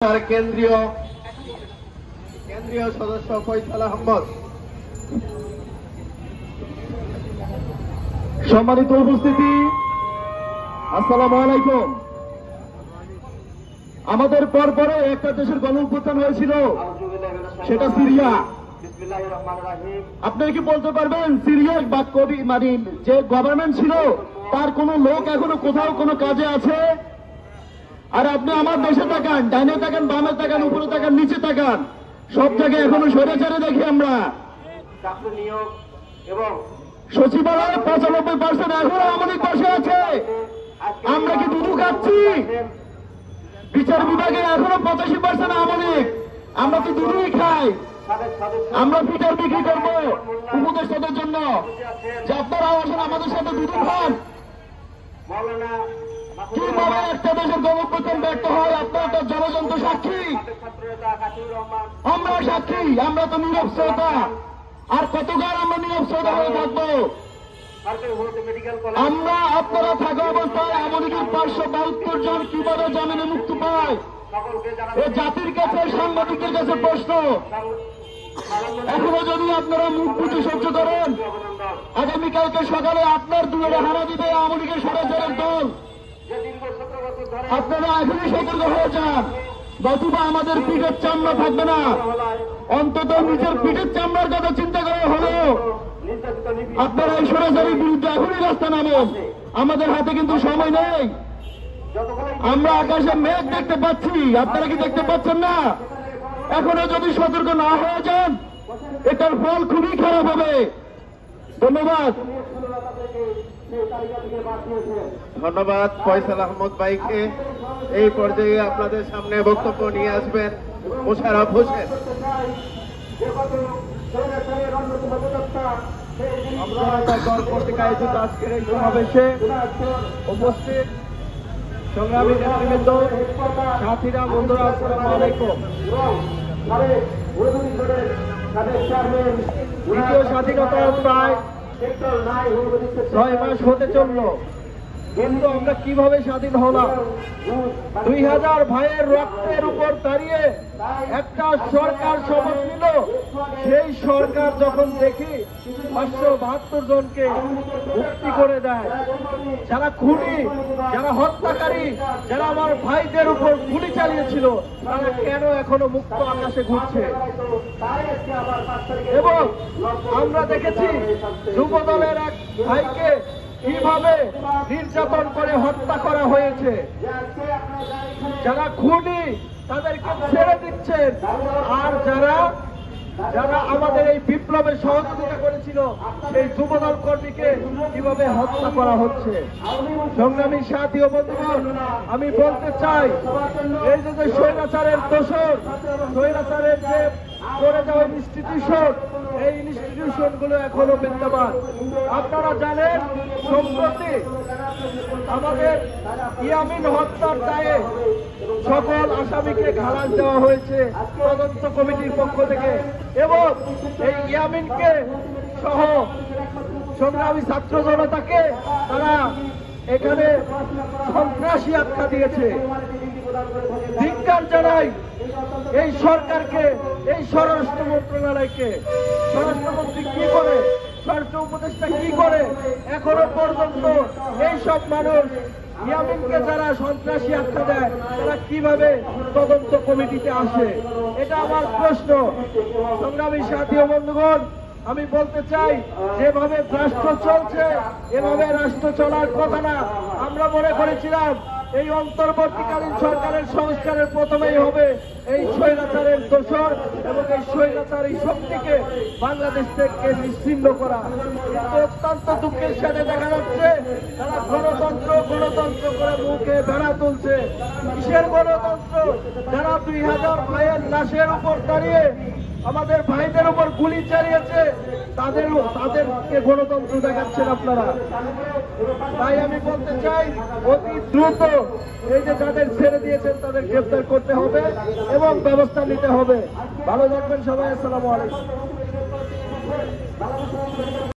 কেন্দ্রীয় সদস্য ফয়সাল আহমদ। সম্মানিত উপস্থিতি, আসসালামু আলাইকুম। আমাদের পরপরে একটা দেশের গণঅভ্যুত্থান হয়েছিল, সেটা সিরিয়া। আপনারা কি বলতে পারবেন সিরিয়ার বা মানে যে গভর্নমেন্ট ছিল তার কোন লোক এখনো কোথাও কোনো কাজে আছে? আর আপনি আমার দেশে তাকান, ডাইনে তাকান, বামে তাকান, উপরে তাকান, নিচে তাকান, সব জায়গায় এখনো স্বৈরাচারে দেখি আমরা। সচিবালয়ে 95% এখনো আমাদের পাশে আছে। আমরা কি দুধু খাচ্ছি? বিচার বিভাগে এখনো 85% আমাদের। আমরা কি দুধুই খাই? আমরা বিচার বিক্রি করবো উপদেষ্টাদের জন্য যে আপনারা আসেন আমাদের সাথে দুধু খান। কিভাবে একটা দেশের গণঅভ্যুত্থান ব্যর্থ হয় আপনারা তো জনযন্ত্র সাক্ষী, আমরা সাক্ষী। আমরা তো নীরব শ্রোতা, আর কতকাল আমরা নীরব শ্রোতা হয়ে থাকবো? আমরা আপনারা থাকা অবস্থায় আমাদের 572 জন কিভাবে জামিনে মুক্তি পায়? এ জাতির কাছে, সাংবাদিকদের কাছে প্রশ্ন। এখনো যদি আপনারা মুখ বুঝে সহ্য করেন, আগামীকালকে সকালে আপনার দুয়ারে হানা দিবে আওয়ামী লীগের স্বৈরাচারের দল। আপনারা এখনই সতর্ক হয়ে যান, নতুবা আমাদের পিঠের চামড়া থাকবে না। অন্তত নিজের পিঠের চামড়ার কথা চিন্তা করা হলো আপনারা এই স্বৈরাচারের বিরুদ্ধে এখনই রাস্তা নামেন। আমাদের হাতে কিন্তু সময় নেই। আমরা আকাশে মেঘ দেখতে পাচ্ছি, আপনারা কি দেখতে পাচ্ছেন না? এখনো যদি সতর্ক না হয়ে যান, এটার ফল খুবই খারাপ হবে। ধন্যবাদ। ধন্যবাদ ফয়সাল আহমদ ভাইকে। এই পর্যায়ে আপনাদের সামনে বক্তব্য নিয়ে আসবেন মোশাররফ হোসেন। কর্তৃক আয়োজিত আজকের এই সমাবেশে উপস্থিত সংগ্রামী নেতৃবৃন্দ, সাথীরা, বন্ধুরা, আসসালামু আলাইকুম। দ্বিতীয় স্বাধীনতা প্রায় 6 মাস হতে চলল, কিন্তু আমরা কিভাবে স্বাধীন হলাম? 2000 ভাইয়ের রক্তের উপর দাঁড়িয়ে একটা সরকার শপথ নিল। সেই সরকার যখন দেখি 572 জনকে মুক্তি করে দেয়, যারা খুনি, যারা হত্যাকারী, যারা আমার ভাইদের উপর গুলি চালিয়েছিল, তারা কেন এখনো মুক্ত আকাশে ঘুরছে? এবং আমরা দেখেছি যুবদলের এক ভাইকে কিভাবে নির্যাতন করে হত্যা করা হয়েছে। যারা খুনি তাদেরকে ছেড়ে দিচ্ছেন, আর যারা আমাদের এই বিপ্লবের সহযোগিতা করেছিল সেই যুবদল কর্মীকে কিভাবে হত্যা করা হচ্ছে। সংগ্রামী সাথী ও বন্ধুগণ, আমি বলতে চাই, এই যে স্বৈরাচারের দোষর, স্বৈরাচারের যে করে যাওয়া ইনস্টিটিউশন, এই ইনস্টিটিউশন গুলো এখনো বিদ্যমান। আপনারা জানেন, সম্প্রতি আমাদের ইয়ামিন হত্যার দায়ে সকল আসামিকে খালাস দেওয়া হয়েছে তদন্ত কমিটির পক্ষ থেকে, এবং এই ইয়ামিনকে সহ সংগ্রামী ছাত্র জনতাকে তারা এখানে সন্ত্রাসী আখ্যা দিয়েছে। ধিক্কার জানাই এই সরকারকে, এই স্বরাষ্ট্র মন্ত্রণালয়কে। স্বরাষ্ট্রমন্ত্রী কি করে, স্বরাষ্ট্র উপদেষ্টা কি করে? এখনো পর্যন্ত এইসব মানুষ ইয়ামিনকে যারা সন্ত্রাসী আখ্যা দেয়, তারা কিভাবে তদন্ত কমিটিতে আসে? এটা আমার প্রশ্ন। সংগ্রামী সাথী ও বন্ধুগণ, আমি বলতে চাই, যেভাবে রাষ্ট্র চলছে এভাবে রাষ্ট্র চলার কথা না। আমরা মনে করেছিলাম এই অন্তর্বর্তীকালীন সরকারের সংস্কারের প্রথমেই হবে এই স্বৈরাচারের দোষর এবং এই স্বৈরাচারী শক্তিকে বাংলাদেশ থেকে নিশ্চিহ্ন করা। কিন্তু অত্যন্ত দুঃখের সাথে দেখা যাচ্ছে তারা গণতন্ত্র গণতন্ত্র করে মুখে বেড়া তুলছে। কিসের গণতন্ত্র? যারা 2000 ভাইয়ের লাশের উপর দাঁড়িয়ে আমাদের ভাইদের উপর গুলি চালিয়েছে, তাদেরকে গণতন্ত্র দেখাচ্ছেন আপনারা। তাই আমি বলতে চাই, অতি দ্রুত এই যে যাদের ছেড়ে দিয়েছেন তাদের গ্রেফতার করতে হবে এবং ব্যবস্থা নিতে হবে। ভালো থাকবেন সবাই। আসসালামু আলাইকুম।